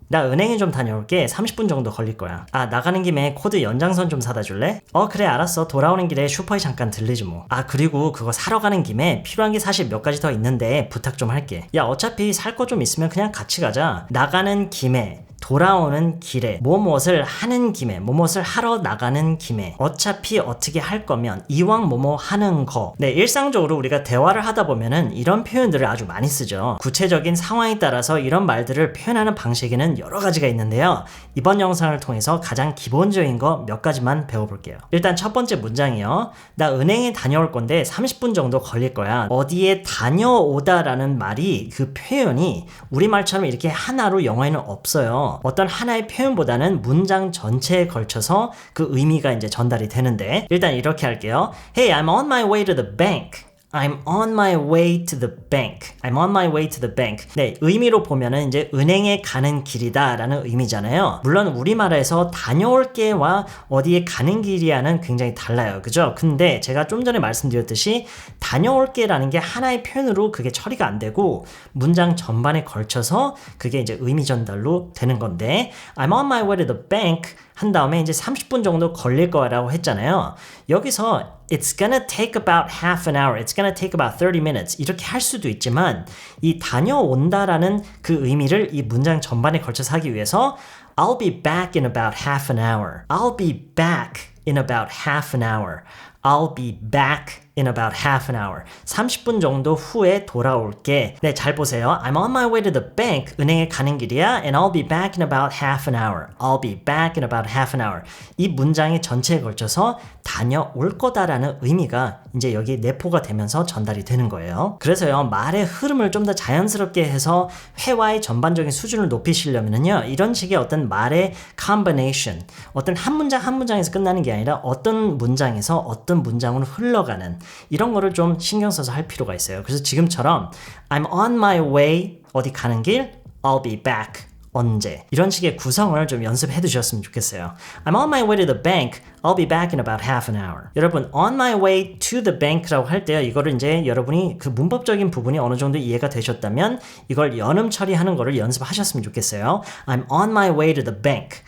나 은행에 좀 다녀올게. 30분 정도 걸릴 거야. 아, 나가는 김에 코드 연장선 좀 사다 줄래? 그래, 알았어. 돌아오는 길에 슈퍼에 잠깐 들리지 뭐. 아, 그리고 그거 사러 가는 김에 필요한 게 사실 몇 가지 더 있는데 부탁 좀 할게. 야, 어차피 살 거 좀 있으면 그냥 같이 가자. 나가는 김에, 돌아오는 길에, 뭐뭇을 하는 김에, 뭐뭇을 하러 나가는 김에, 어차피 어떻게 할 거면 이왕 뭐뭐 하는 거. 네, 일상적으로 우리가 대화를 하다 보면은 이런 표현들을 아주 많이 쓰죠. 구체적인 상황에 따라서 이런 말들을 표현하는 방식에는 여러 가지가 있는데요. 이번 영상을 통해서 가장 기본적인 거 몇 가지만 배워볼게요. 일단 첫 번째 문장이요. 나 은행에 다녀올 건데 30분 정도 걸릴 거야. 어디에 다녀오다 라는 말이, 그 표현이 우리말처럼 이렇게 하나로 영어에는 없어요. 어떤 하나의 표현보다는 문장 전체에 걸쳐서 그 의미가 이제 전달이 되는데, 일단 이렇게 할게요. Hey, I'm on my way to the bank. I'm on my way to the bank. I'm on my way to the bank. 네, 의미로 보면은 이제 은행에 가는 길이다 라는 의미잖아요. 물론 우리말에서 다녀올게와 어디에 가는 길이야는 굉장히 달라요. 그죠? 근데 제가 좀 전에 말씀드렸듯이 다녀올게라는 게 하나의 표현으로 그게 처리가 안 되고 문장 전반에 걸쳐서 그게 이제 의미 전달로 되는 건데, I'm on my way to the bank 한 다음에 이제 30분 정도 걸릴 거라고 했잖아요. 여기서 It's gonna take about half an hour. It's gonna take about 30 minutes. 이렇게 할 수도 있지만 이 다녀온다라는 그 의미를 이 문장 전반에 걸쳐서 하기 위해서 I'll be back in about half an hour. I'll be back in about half an hour. I'll be back in about half an hour. 30분 정도 후에 돌아올게. 네, 잘 보세요. I'm on my way to the bank. 은행에 가는 길이야. And I'll be back in about half an hour. I'll be back in about half an hour. 이 문장의 전체에 걸쳐서 다녀올 거다라는 의미가 이제 여기 내포가 되면서 전달이 되는 거예요. 그래서요, 말의 흐름을 좀 더 자연스럽게 해서 회화의 전반적인 수준을 높이시려면요, 이런 식의 어떤 말의 combination, 어떤 한 문장 한 문장에서 끝나는 게 아니라 어떤 문장에서 어떤 문장으로 흘러가는 이런 거를 좀 신경 써서 할 필요가 있어요. 그래서 지금처럼 I'm on my way, 어디 가는 길, I'll be back, 언제, 이런 식의 구성을 좀 연습해 두셨으면 좋겠어요. I'm on my way to the bank, I'll be back in about half an hour. 여러분, on my way to the bank라고 할 때요, 이거를 이제 여러분이 그 문법적인 부분이 어느 정도 이해가 되셨다면 이걸 연음 처리하는 거를 연습하셨으면 좋겠어요. I'm on my way to the bank,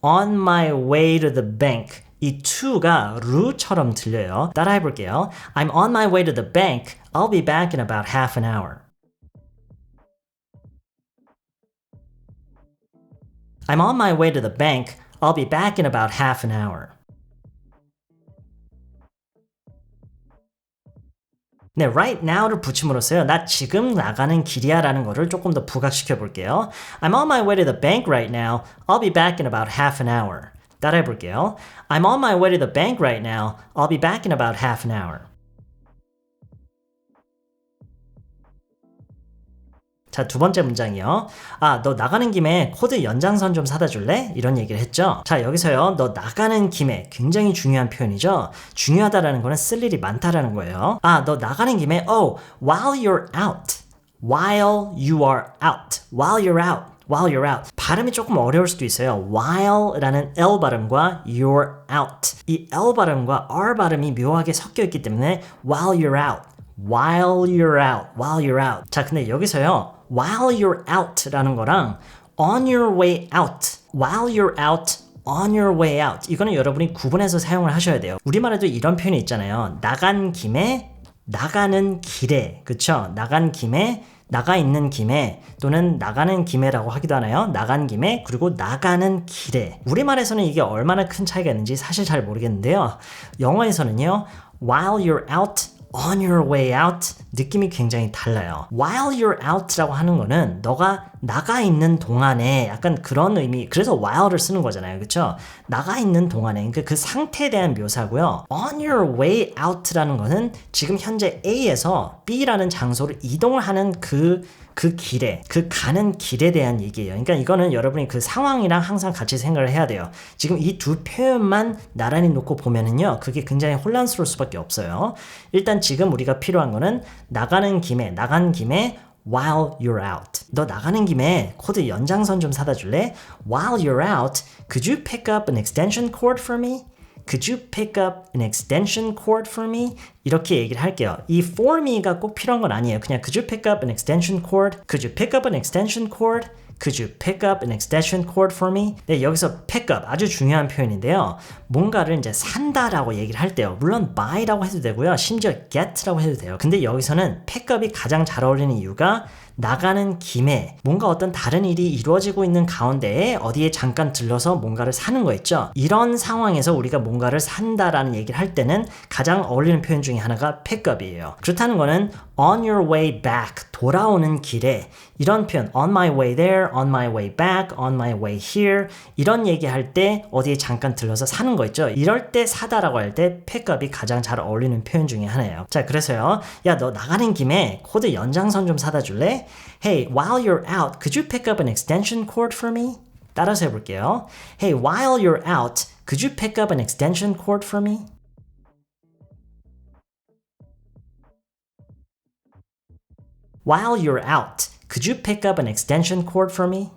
on my way to the bank. 이 to가 루처럼 들려요. 따라해 볼게요. I'm on my way to the bank. I'll be back in about half an hour. I'm on my way to the bank. I'll be back in about half an hour. 네, right now를 붙임으로써요, 나 지금 나가는 길이야 라는 거를 조금 더 부각시켜 볼게요. I'm on my way to the bank right now. I'll be back in about half an hour. 따라해 볼게요. I'm on my way to the bank right now. I'll be back in about half an hour. 자, 두 번째 문장이요. 아, 너 나가는 김에 코드 연장선 좀 사다 줄래? 이런 얘기를 했죠. 자, 여기서요, 너 나가는 김에, 굉장히 중요한 표현이죠. 중요하다라는 거는 쓸 일이 많다라는 거예요. 아, 너 나가는 김에, while you're out. While you are out. While you're out. While you're out. 발음이 조금 어려울 수도 있어요. while라는 L 발음과 you're out. 이 L 발음과 R 발음이 묘하게 섞여 있기 때문에 while you're out. While you're out. While you're out. 자, 근데 여기서요, while you're out 라는 거랑 on your way out. While you're out. on your way out. 이거는 여러분이 구분해서 사용을 하셔야 돼요. 우리말에도 이런 표현이 있잖아요. 나간 김에, 나가는 길에. 그쵸? 나간 김에, 나가 있는 김에, 또는 나가는 김에라고 하기도 하나요? 나간 김에, 그리고 나가는 길에. 우리말에서는 이게 얼마나 큰 차이가 있는지 사실 잘 모르겠는데요. 영어에서는요, while you're out, on your way out, 느낌이 굉장히 달라요. while you're out라고 하는 거는 너가 나가 있는 동안에 약간 그런 의미, 그래서 while를 쓰는 거잖아요. 그쵸? 나가 있는 동안에, 그러니까 그 상태에 대한 묘사고요. on your way out라는 거는 지금 현재 A에서 B라는 장소로 이동을 하는 그 길에, 그 가는 길에 대한 얘기예요. 그러니까 이거는 여러분이 그 상황이랑 항상 같이 생각을 해야 돼요. 지금 이 두 표현만 나란히 놓고 보면은요, 그게 굉장히 혼란스러울 수밖에 없어요. 일단 지금 우리가 필요한 거는 나간 김에 while you're out. 너 나가는 김에 코드 연장선 좀 사다 줄래? While you're out, could you pick up an extension cord for me? Could you pick up an extension cord for me? 이렇게 얘기를 할게요. 이 for me가 꼭 필요한 건 아니에요. 그냥 could you pick up an extension cord? Could you pick up an extension cord? Could you pick up an extension cord for me? 네, 여기서 pick up 아주 중요한 표현인데요. 뭔가를 이제 산다라고 얘기를 할 때요. 물론 buy라고 해도 되고요. 심지어 get라고 해도 돼요. 근데 여기서는 pick up이 가장 잘 어울리는 이유가 나가는 김에 뭔가 어떤 다른 일이 이루어지고 있는 가운데에 어디에 잠깐 들러서 뭔가를 사는 거 있죠. 이런 상황에서 우리가 뭔가를 산다라는 얘기를 할 때는 가장 어울리는 표현 중에 하나가 pick up이에요. 그렇다는 거는 on your way back, 돌아오는 길에 이런 표현 on my way there, on my way back, on my way here 이런 얘기할 때 어디에 잠깐 들러서 사는 거 있죠. 이럴 때 사다라고 할 때 pick up이 가장 잘 어울리는 표현 중에 하나예요. 자, 그래서요. 야, 너 나가는 김에 코드 연장선 좀 사다 줄래? Hey, while you're out, could you pick up an extension cord for me? 따라서 해볼게요. Hey, while you're out, could you pick up an extension cord for me? While you're out, could you pick up an extension cord for me?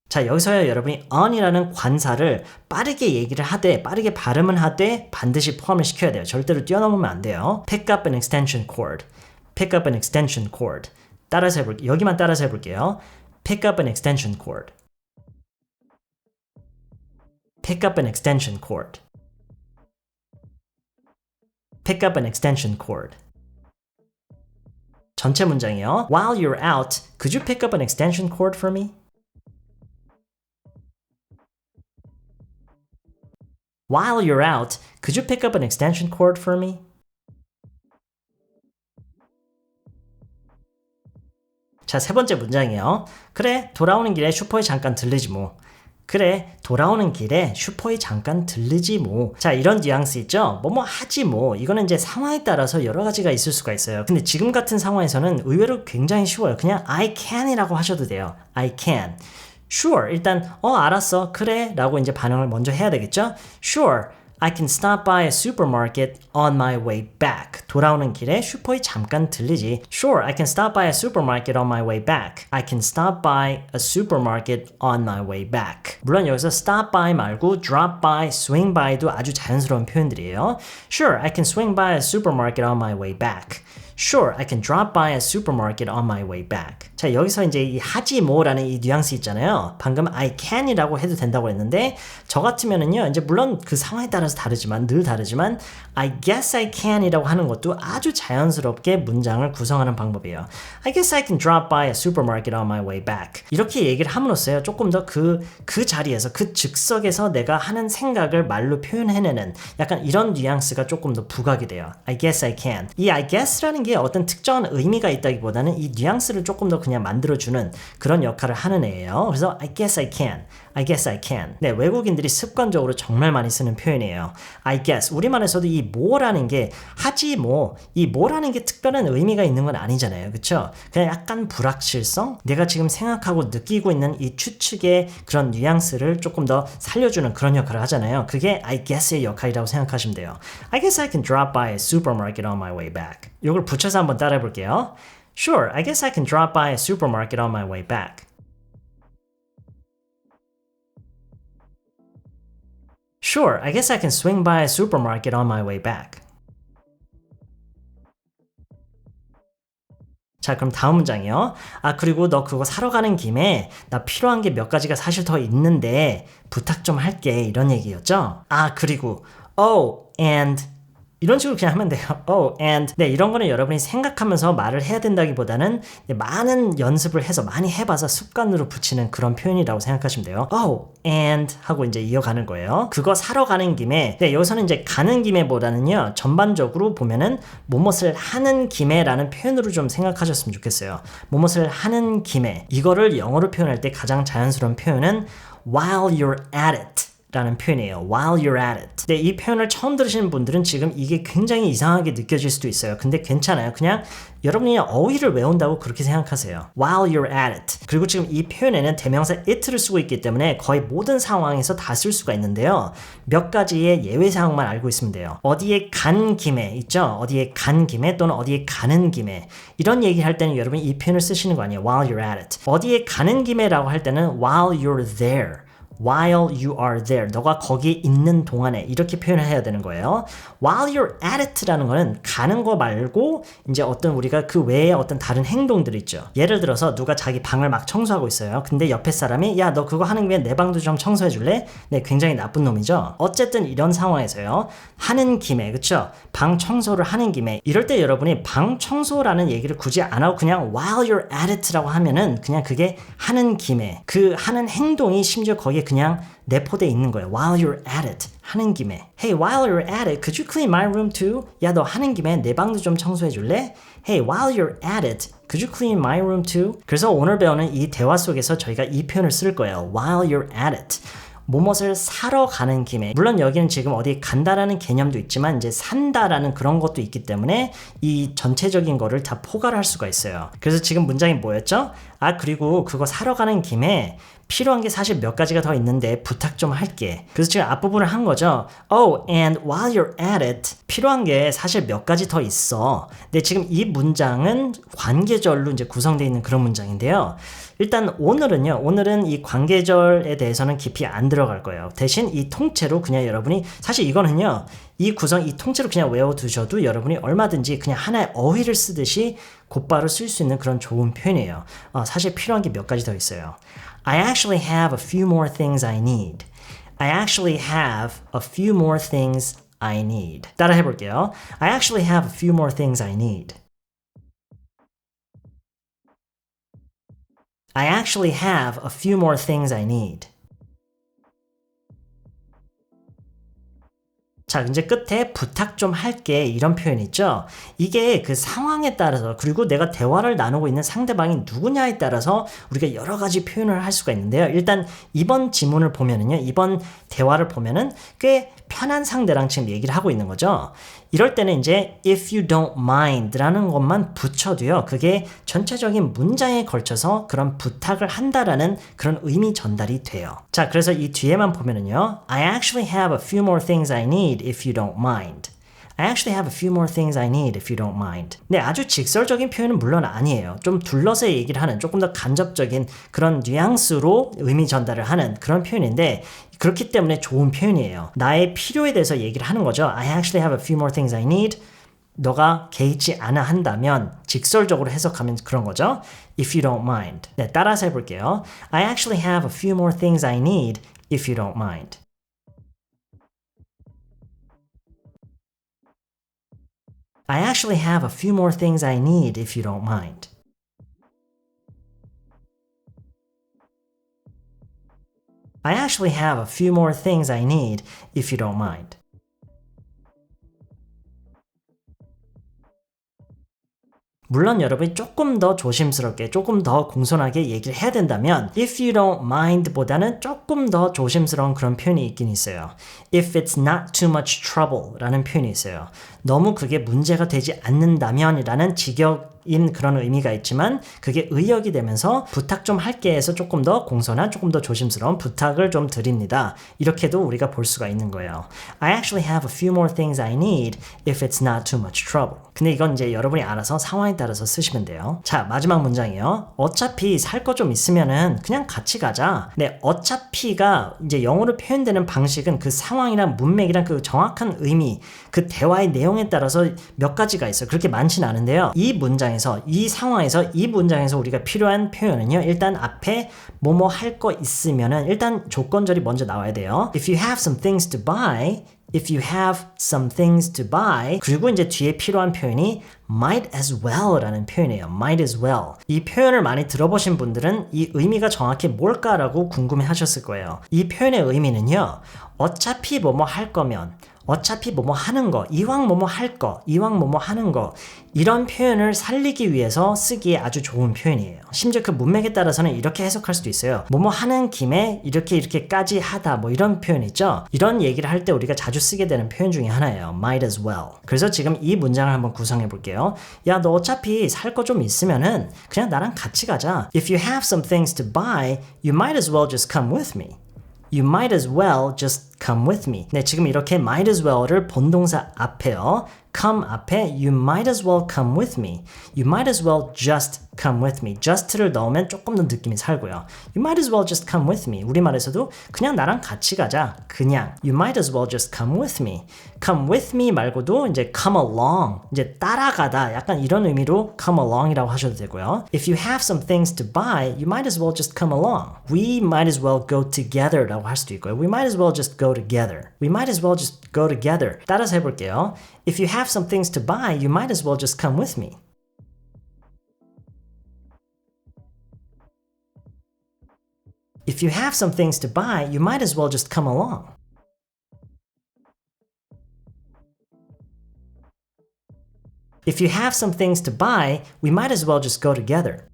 자, 여기서요, 여러분이 on이라는 관사를 빠르게 얘기를 하되, 빠르게 발음은 하되 반드시 포함을 시켜야 돼요. 절대로 뛰어넘으면 안 돼요. Pick up an extension cord. Pick up an extension cord. 따라서 해볼게요. 여기만 따라서 해볼게요. Pick up an extension cord. Pick up an extension cord. Pick up an extension cord. 전체 문장이요. While you're out, could you pick up an extension cord for me? While you're out, could you pick up an extension cord for me? 자, 세 번째 문장이에요. 그래, 돌아오는 길에 슈퍼에 잠깐 들르지 뭐. 그래, 돌아오는 길에 슈퍼에 잠깐 들르지 뭐. 자, 이런 뉘앙스 있죠? 뭐뭐 하지 뭐. 이거는 이제 상황에 따라서 여러 가지가 있을 수가 있어요. 근데 지금 같은 상황에서는 의외로 굉장히 쉬워요. 그냥 I can이라고 하셔도 돼요. I can. Sure. 일단 알았어. 그래. 라고 이제 반응을 먼저 해야 되겠죠? Sure. I can stop by a supermarket on my way back. 돌아오는 길에 슈퍼에 잠깐 들리지. Sure, I can stop by a supermarket on my way back. I can stop by a supermarket on my way back. 물론 여기서 stop by 말고 drop by, swing by도 아주 자연스러운 표현들이에요. Sure, I can swing by a supermarket on my way back. Sure, I can drop by a supermarket on my way back. 자, 여기서 이제 이 하지 뭐라는 이 뉘앙스 있잖아요. 방금 I can이라고 해도 된다고 했는데 저 같으면은요, 이제 물론 그 상황에 따라서 다르지만 늘 다르지만 I guess I can이라고 하는 것도 아주 자연스럽게 문장을 구성하는 방법이에요. I guess I can drop by a supermarket on my way back. 이렇게 얘기를 함으로써요, 조금 더 그 자리에서 그 즉석에서 내가 하는 생각을 말로 표현해내는 약간 이런 뉘앙스가 조금 더 부각이 돼요. I guess I can. 이 I guess라는 게 어떤 특정한 의미가 있다기보다는 이 뉘앙스를 조금 더 그냥 만들어주는 그런 역할을 하는 애예요. 그래서 I guess I can. I guess I can. 네, 외국인들이 습관적으로 정말 많이 쓰는 표현이에요. I guess. 우리말에서도 이 뭐라는 게 하지 뭐, 이 뭐라는 게 특별한 의미가 있는 건 아니잖아요. 그쵸? 그냥 약간 불확실성? 내가 지금 생각하고 느끼고 있는 이 추측의 그런 뉘앙스를 조금 더 살려주는 그런 역할을 하잖아요. 그게 I guess의 역할이라고 생각하시면 돼요. I guess I can drop by a supermarket on my way back. 이걸 붙여서 한번 따라해 볼게요. Sure, I guess I can drop by a supermarket on my way back. Sure, I guess I can swing by a supermarket on my way back. 자, 그럼 다음 문장이요. 아, 그리고 너 그거 사러 가는 김에 나 필요한 게 몇 가지가 사실 더 있는데 부탁 좀 할게. 이런 얘기였죠? 아, 그리고 and 이런 식으로 그냥 하면 돼요. and. 네, 이런 거는 여러분이 생각하면서 말을 해야 된다기보다는 많은 연습을 해서 많이 해봐서 습관으로 붙이는 그런 표현이라고 생각하시면 돼요. and 하고 이제 이어가는 거예요. 그거 사러 가는 김에, 네, 여기서는 이제 가는 김에보다는요, 전반적으로 보면은 뭐뭇을 하는 김에라는 표현으로 좀 생각하셨으면 좋겠어요. 뭐뭇을 하는 김에. 이거를 영어로 표현할 때 가장 자연스러운 표현은 while you're at it. 라는 표현이에요. While you're at it. 네, 이 표현을 처음 들으시는 분들은 지금 이게 굉장히 이상하게 느껴질 수도 있어요. 근데 괜찮아요. 그냥 여러분이 어휘를 외운다고 그렇게 생각하세요. While you're at it. 그리고 지금 이 표현에는 대명사 it를 쓰고 있기 때문에 거의 모든 상황에서 다 쓸 수가 있는데요. 몇 가지의 예외 사항만 알고 있으면 돼요. 어디에 간 김에 있죠? 어디에 간 김에 또는 어디에 가는 김에 이런 얘기를 할 때는 여러분이 이 표현을 쓰시는 거 아니에요. While you're at it. 어디에 가는 김에라고 할 때는 while you're there. while you are there. 너가 거기 있는 동안에 이렇게 표현을 해야 되는 거예요. while you're at it라는 거는 가는 거 말고 이제 어떤 우리가 그 외에 어떤 다른 행동들 있죠. 예를 들어서 누가 자기 방을 막 청소하고 있어요. 근데 옆에 사람이 야, 너 그거 하는 김에 내 방도 좀 청소해 줄래? 네, 굉장히 나쁜 놈이죠. 어쨌든 이런 상황에서요. 하는 김에, 그쵸? 방 청소를 하는 김에 이럴 때 여러분이 방 청소라는 얘기를 굳이 안 하고 그냥 while you're at it라고 하면은 그냥 그게 하는 김에 그 하는 행동이 심지어 거기에 그냥 내포돼 있는 거예요. While you're at it. 하는 김에. Hey, while you're at it, could you clean my room too? 야, 너 하는 김에 내 방도 좀 청소해 줄래? Hey, while you're at it, could you clean my room too? 그래서 오늘 배우는 이 대화 속에서 저희가 이 표현을 쓸 거예요. While you're at it. 무엇을 사러 가는 김에, 물론 여기는 지금 어디 간다라는 개념도 있지만 이제 산다라는 그런 것도 있기 때문에 이 전체적인 거를 다 포괄할 수가 있어요. 그래서 지금 문장이 뭐였죠? 아, 그리고 그거 사러 가는 김에 필요한 게 사실 몇 가지가 더 있는데 부탁 좀 할게. 그래서 지금 앞부분을 한 거죠. Oh, and while you're at it, 필요한 게 사실 몇 가지 더 있어. 근데 지금 이 문장은 관계절로 이제 구성되어 있는 그런 문장인데요. 일단 오늘은 이 관계절에 대해서는 깊이 안 들어갈 거예요. 대신 이 통째로 그냥 여러분이 사실 이거는요. 이 통째로 그냥 외워두셔도 여러분이 얼마든지 그냥 하나의 어휘를 쓰듯이 곧바로 쓸 수 있는 그런 좋은 표현이에요. 사실 필요한 게 몇 가지 더 있어요. I actually have a few more things I need. I actually have a few more things I need. 따라 해볼게요. I actually have a few more things I need. I actually have a few more things I need. 자, 이제 끝에 부탁 좀 할게 이런 표현 있죠? 이게 그 상황에 따라서 그리고 내가 대화를 나누고 있는 상대방이 누구냐에 따라서 우리가 여러 가지 표현을 할 수가 있는데요. 일단 이번 지문을 보면은요. 이번 대화를 보면은 꽤 편한 상대랑 지금 얘기를 하고 있는 거죠. 이럴 때는 이제 if you don't mind 라는 것만 붙여도요. 그게 전체적인 문장에 걸쳐서 그런 부탁을 한다라는 그런 의미 전달이 돼요. 자, 그래서 이 뒤에만 보면은요. I actually have a few more things I need if you don't mind. I actually have a few more things I need if you don't mind. 네, 아주 직설적인 표현은 물론 아니에요. 좀 둘러서 얘기를 하는 조금 더 간접적인 그런 뉘앙스로 의미 전달을 하는 그런 표현인데 그렇기 때문에 좋은 표현이에요. 나의 필요에 대해서 얘기를 하는 거죠. I actually have a few more things I need. 너가 개의치 않아 한다면 직설적으로 해석하면 그런 거죠. If you don't mind. 네, 따라서 해볼게요. I actually have a few more things I need if you don't mind. I actually have a few more things I need if you don't mind. I actually have a few more things I need if you don't mind. 물론 여러분이 조금 더 조심스럽게 조금 더 공손하게 얘기를 해야 된다면 if you don't mind 보다는 조금 더 조심스러운 그런 표현이 있긴 있어요. If it's not too much trouble 라는 표현이 있어요. 너무 그게 문제가 되지 않는다면 이라는 직역인 그런 의미가 있지만 그게 의역이 되면서 부탁 좀 할게 해서 조금 더 공손한 조금 더 조심스러운 부탁을 좀 드립니다. 이렇게도 우리가 볼 수가 있는 거예요. I actually have a few more things I need if it's not too much trouble. 근데 이건 이제 여러분이 알아서 상황에 따라서 쓰시면 돼요. 자, 마지막 문장이에요. 어차피 살 거 좀 있으면은 그냥 같이 가자. 네, 어차피가 이제 영어로 표현되는 방식은 그 상황이랑 문맥이랑 그 정확한 의미, 그 대화의 내용에 따라서 몇 가지가 있어요. 그렇게 많지는 않은데요. 이 문장에서, 이 상황에서, 이 문장에서 우리가 필요한 표현은요. 일단 앞에 뭐뭐 할 거 있으면은 일단 조건절이 먼저 나와야 돼요. If you have some things to buy, if you have some things to buy, 그리고 이제 뒤에 필요한 표현이 might as well 라는 표현이에요. might as well. 이 표현을 많이 들어보신 분들은 이 의미가 정확히 뭘까라고 궁금해 하셨을 거예요. 이 표현의 의미는요. 어차피 뭐뭐 할 거면 어차피 뭐뭐 하는 거, 이왕 뭐뭐 할 거, 이왕 뭐뭐 하는 거 이런 표현을 살리기 위해서 쓰기에 아주 좋은 표현이에요. 심지어 그 문맥에 따라서는 이렇게 해석할 수도 있어요. 뭐뭐 하는 김에 이렇게까지 하다 뭐 이런 표현 있죠? 이런 얘기를 할 때 우리가 자주 쓰게 되는 표현 중에 하나예요. might as well. 그래서 지금 이 문장을 한번 구성해 볼게요. 야, 너 어차피 살 거 좀 있으면은 그냥 나랑 같이 가자. If you have some things to buy, you might as well just come with me. You might as well just come with me. 네, 지금 이렇게 might as well를 본동사 앞에요. come 앞에 you might as well come with me. You might as well just come with me. just를 넣으면 조금 더 느낌이 살고요. You might as well just come with me. 우리말에서도 그냥 나랑 같이 가자. 그냥. You might as well just come with me. come with me 말고도 이제 come along. 이제 따라가다. 약간 이런 의미로 come along이라고 하셔도 되고요. If you have some things to buy, you might as well just come along. We might as well go together라고 할 수도 있고요. We might as well just go together. We might as well just go together. 따라서 해볼게요. If you have some things to buy, you might as well just come with me. If you have some things to buy, you might as well just come along. If you have some things to buy, we might as well just go together.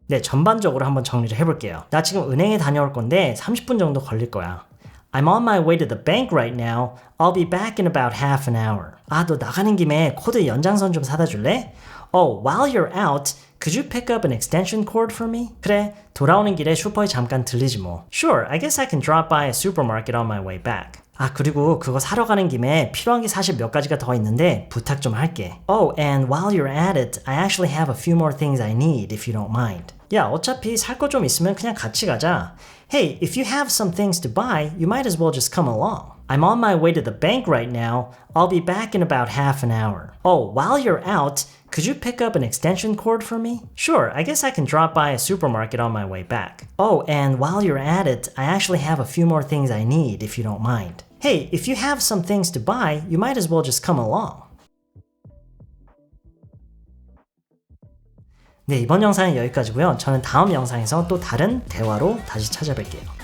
네, 전반적으로 한번 정리를 해볼게요. 나 지금 은행에 다녀올 건데 30분 정도 걸릴 거야. I'm on my way to the bank right now. I'll be back in about half an hour. 아, 너 나가는 김에 코드 연장선 좀 사다 줄래? Oh, while you're out, could you pick up an extension cord for me? 그래, 돌아오는 길에 슈퍼에 잠깐 들리지 뭐. Sure, I guess I can drop by a supermarket on my way back. 아, 그리고 그거 사러 가는 김에 필요한 게 사실 몇 가지가 더 있는데 부탁 좀 할게. Oh, and while you're at it, I actually have a few more things I need if you don't mind. 야, 어차피 살 거 좀 있으면 그냥 같이 가자. Hey, if you have some things to buy, you might as well just come along. I'm on my way to the bank right now. I'll be back in about half an hour. Oh, while you're out, could you pick up an extension cord for me? Sure, I guess I can drop by a supermarket on my way back. Oh, and while you're at it, I actually have a few more things I need if you don't mind. Hey, if you have some things to buy, you might as well just come along. 네, 이번 영상은 여기까지고요. 저는 다음 영상에서 또 다른 대화로 다시 찾아뵐게요.